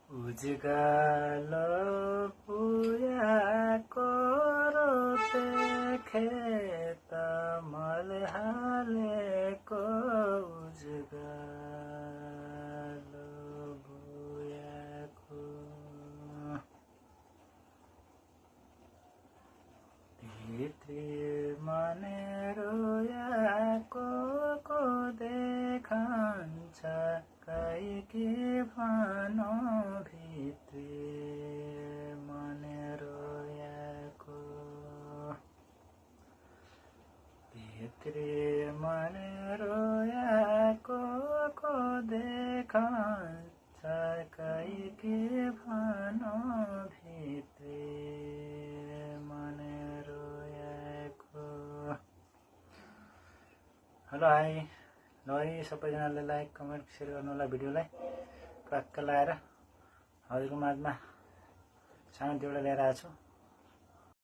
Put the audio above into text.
उजगालो पुयाको रोते खेत मल हालेको उजगालो पुयाको भित्री मने रोयाको को देखान्छ काई के भानो भित्री मने रोयाको भित्री मने रोयाको को देखान्छ काई के भानो भित्री मने रोयाको। हेलो हाई ल है सबैजनाले लाइक कमेन्ट सेयर गर्नु होला भिडियोलाई टक्क लाएर हजुरको माझमा सानो एउटा ल्याएर आएको छु।